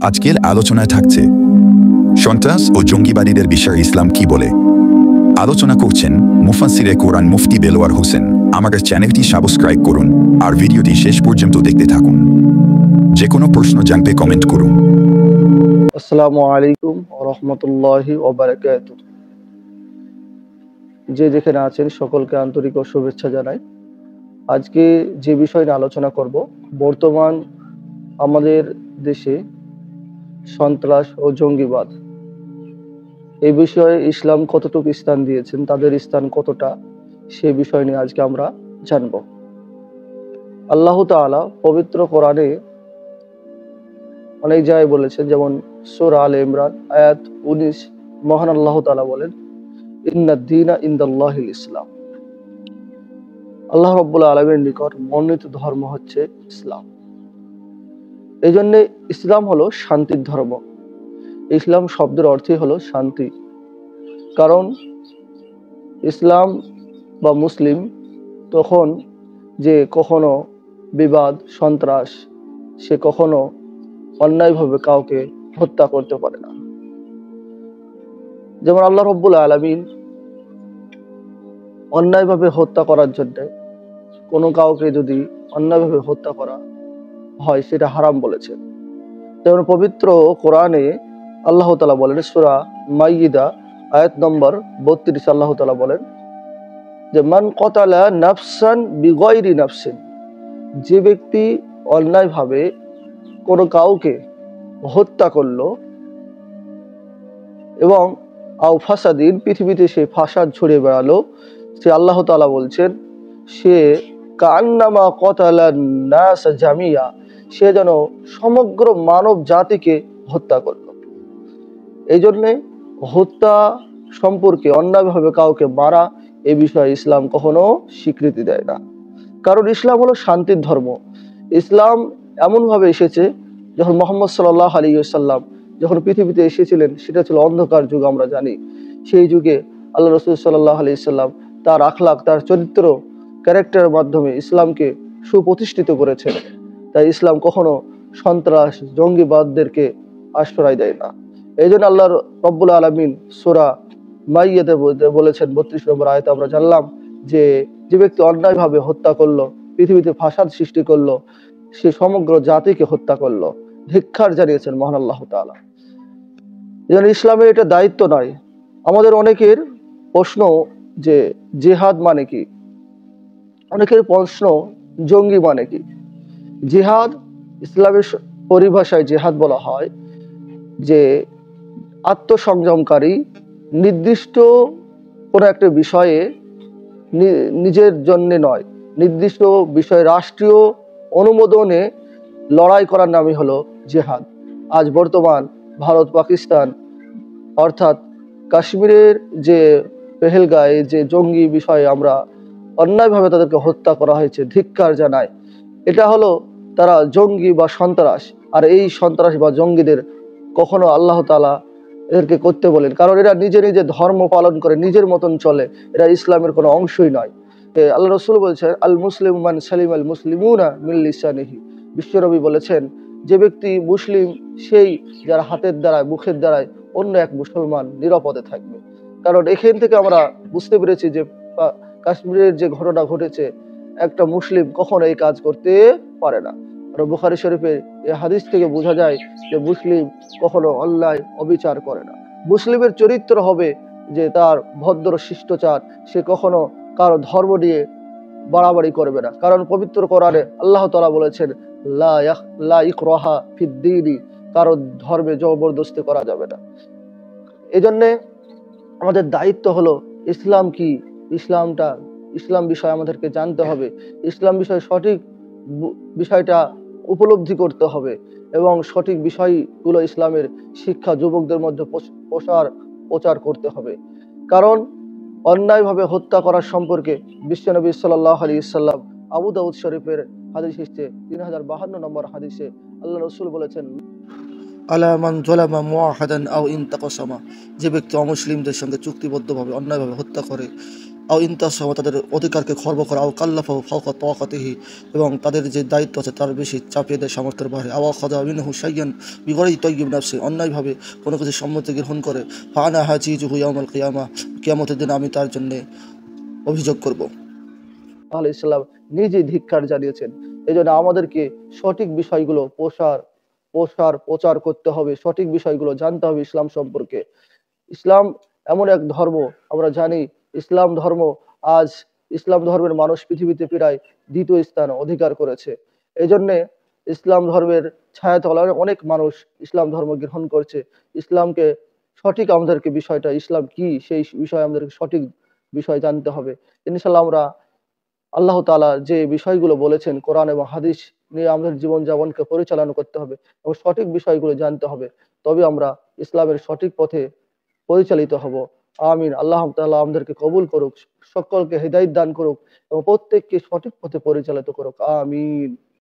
আজকের আলোচনায় থাকছে সন্ত্রাস ও জঙ্গিবাদীদের বিষয়ে ইসলাম কি বলে। আলোচনা করছেন মুফাসসিরে কোরআন মুফতি দেলোয়ার হোসেন। আমাদের চ্যানেলটি সাবস্ক্রাইব করুন আর ভিডিওটি শেষ পর্যন্ত দেখতে থাকুন। যে কোনো প্রশ্ন জানতে কমেন্ট করুন। আসসালামু আলাইকুম ওয়া রাহমাতুল্লাহি ওয়া বারাকাতুহু। যে যেখানে আছেন সকলকে আন্তরিক ও শুভেচ্ছা জানাই। আজকে যে বিষয় নিয়ে আলোচনা করব, বর্তমান আমাদের দেশে সন্ত্রাস ও জঙ্গিবাদ, এই বিষয়ে ইসলাম কতটুকু স্থান দিয়েছেন, তাদের স্থান কতটা, সে বিষয় নিয়ে আজকে আমরা জানব। আল্লাহ তাআলা পবিত্র কোরআনে অনেক জায়গায় বলেছেন, যেমন সূরা আলে ইমরান আয়াত 19, মহান আল্লাহ তাআলা বলেন, ইন্নাদ দীনা ইনদাল্লাহিল ইসলাম। আল্লাহ রাব্বুল আলামিনের নিকট মনোনীত ধর্ম হচ্ছে ইসলাম। এই জন্য ইসলাম হলো শান্তির ধর্ম। ইসলাম শব্দের অর্থই হলো শান্তি। কারণ ইসলাম বা মুসলিম তখন যে কখনো বিবাদ সন্ত্রাস, সে কখনো অন্যায়ভাবে কাউকে হত্যা করতে পারে না। যেমন আল্লাহ রাব্বুল আলামিন অন্যায়ভাবে হত্যা করার জন্য, কোনো কাউকে যদি অন্যায়ভাবে হত্যা করা হয়, সেটা হারাম বলেছেন। যেমন পবিত্র কোরআনে আল্লাহ তাআলা বলেন, সূরা মাইদা আয়াত নম্বর 32, আল্লাহ তাআলা বলেন যে মান কতালা নাফসান বিগয়রি নাফসিন, যে ব্যক্তি অন্যায়ভাবে কোনো কাউকে হত্যা করলো এবং আও ফাসাদিন, পৃথিবীতে সে ফাসাদ ছড়িয়ে বেড়ালো, সে আল্লাহ তাআলা বলছেন সে কান্নামা কতালান নাস জামিয়া, সে যেন সমগ্র মানব জাতিকে হত্যা করলো। এই জন্যে হত্যা সম্পর্কে, অন্যায়ভাবে কাউকে মারা, এই বিষয়ে ইসলাম কখনো স্বীকৃতি দেয় না। কারণ ইসলাম হলো শান্তির ধর্ম। ইসলাম এমনভাবে এসেছে, যখন মুহাম্মদ সাল্লাল্লাহু আলাইহি ওয়াসাল্লাম যখন পৃথিবীতে এসেছিলেন, সেটা ছিল অন্ধকার যুগ, আমরা জানি। সেই যুগে আল্লাহ রাসূল সাল্লাল্লাহু আলাইহি ওয়াসাল্লাম তার আখলাক, তার চরিত্র, ক্যারেক্টারের মাধ্যমে ইসলামকে সুপ্রতিষ্ঠিত করেছেন। তাই ইসলাম কখনো সন্ত্রাস জঙ্গিবাদদেরকে আশ্রয় দেয় না। এই জন্য আল্লাহ রাব্বুল আলামিন সূরা মাইদাতে বলেছেন, 32 নম্বর আয়াতে আমরা জানলাম যে যে ব্যক্তি অন্যায়ভাবে হত্যা করলো, পৃথিবীতে ফাসাদ সৃষ্টি করলো, সে সমগ্র জাতিকে হত্যা করলো। ধিক্কার জানিয়েছেন মহান আল্লাহ তাআলা। যেন ইসলামের এটা দায়িত্ব নয়। আমাদের অনেকের প্রশ্ন যে জিহাদ মানে কি, অনেকের প্রশ্ন জঙ্গি মানে কি। জিহাদ ইসলামের পরিভাষায় জিহাদ বলা হয় যে আত্মসংযমকারী, নির্দিষ্ট কোনো একটা বিষয়ে নিজের জন্য নয়, নির্দিষ্ট বিষয়ে রাষ্ট্রীয় অনুমোদনে লড়াই করার নামই হলো জিহাদ। আজ বর্তমান ভারত পাকিস্তান, অর্থাৎ কাশ্মীরের যে পেহেলগাঁয়ে যে জঙ্গি বিষয়ে আমরা অন্যায়ভাবে তাদেরকে হত্যা করা হয়েছে, ধিক্কার জানায়। এটা হলো তারা জঙ্গি বা সন্ত্রাস। আর এই সন্ত্রাস বা জঙ্গিদের কখনো আল্লাহ তাআলা এদেরকে করতে বলেন, কারণ এরা নিজে নিজে ধর্ম পালন করে, নিজের মতন চলে, এরা ইসলামের কোনো অংশই নয়। আল্লাহ রাসূল বলেছেন, আল মুসলিম মান সালিম আল মুসলিমুনা মিন লিসানিহি। বিশ্বনবী বলেছেন, যে ব্যক্তি মুসলিম সেই যার হাতের দ্বারায়, মুখের দ্বারায় অন্য এক মুসলমান নিরাপদে থাকবে। কারণ এখান থেকে আমরা বুঝতে পেরেছি যে কাশ্মীরের যে ঘটনা ঘটেছে, একটা মুসলিম কখনো এই কাজ করতে পারে না। আর বুখারী শরীফের এই হাদিস থেকে বোঝা যায় যে মুসলিম কখনো অন্যায় অবিচার করে না। মুসলিমের চরিত্র হবে যে তার ভদ্র শিষ্টাচার, সে কখনো কারো ধর্ম নিয়ে বাড়াবাড়ি করবে না। কারণ পবিত্র কোরআনে আল্লাহ তাআলা বলেছেন, লা ইকরাহা ফিদ্দীনি, কারো ধর্মে জবরদস্তি করা যাবে না। এই জন্যে আমাদের দায়িত্ব হলো ইসলাম কি, ইসলাম বিষয় আমাদেরকে জানতে হবে, ইসলাম বিষয়ে সঠিক বিষয়টা উপলব্ধি করতে হবে এবং সঠিক বিষয়গুলো, ইসলামের শিক্ষা যুবকদের মধ্যে প্রচার করতে হবে। কারণ অন্যায়ভাবে হত্যা করার সম্পর্কে বিশ্বনবী সাল্লাল্লাহু আলাইহি ওয়াসাল্লাম আবু দাউদ শরীফের হাদিস এসেছে 3052 নম্বর হাদিসে আল্লাহ রাসূল বলেছেন, আলা মান যালামা মুআহাদান আও ইনতাকাসামা, যে ব্যক্তি অমুসলিমদের সঙ্গে চুক্তিবদ্ধভাবে অন্যায়ভাবে হত্যা করে আও ইনতাসাহ তাদের অধিকারকে খর্ব করা, আও কাল্লাফাহু ফাওকা তাকাতিহি এবং তাদের যে দায়িত্ব আছে তার বেশি চাপিয়ে দেয় সামর্থ্যের বাইরে, আও আখাযা মিনহু শাইয়ান বিগয়রি তাইয়্যিব নাফসি অন্যায়ভাবে কোনো কিছু সম্মতি গ্রহণ করে, ফাআনা হাজিজুহু ইয়াউমাল কিয়ামাহ কিয়ামতের দিন আমি তার জন্য অভিযোগ করব। আলাইহিস সালাম নিজে ধিক্কার জানিয়েছেন। এজন্য আমাদেরকে সঠিক বিষয়গুলো প্রচার করতে হবে, সঠিক বিষয়গুলো জানতে হবে ইসলাম সম্পর্কে। ইসলাম এমন এক ধর্ম, আমরা জানি ইসলাম ধর্ম আজ ইসলাম ধর্মের মানুষ পৃথিবীতে প্রায় দ্বিতীয় স্থান অধিকার করেছে। এই জন্যে ইসলাম ধর্মের ছায়াতলায় অনেক মানুষ ইসলাম ধর্ম গ্রহণ করছে। ইসলামকে সঠিক আমাদেরকে বিষয়টা ইসলাম কি সেই বিষয়ে আমাদেরকে সঠিক বিষয় জানতে হবে। ইনশাল্লাহ আমরা আল্লাহ তাআলা যে বিষয়গুলো বলেছেন কোরআন এবং হাদিস নিয়ে আমাদের জীবনযাপনকে পরিচালনা করতে হবে এবং সঠিক বিষয়গুলো জানতে হবে, তবে আমরা ইসলামের সঠিক পথে পরিচালিত হব। আমিন। আল্লাহ তাআলা আমাদেরকে কবুল করুক, সকলকে হেদায়েত দান করুক এবং প্রত্যেককে সঠিক পথে পরিচালিত করুক। আমিন।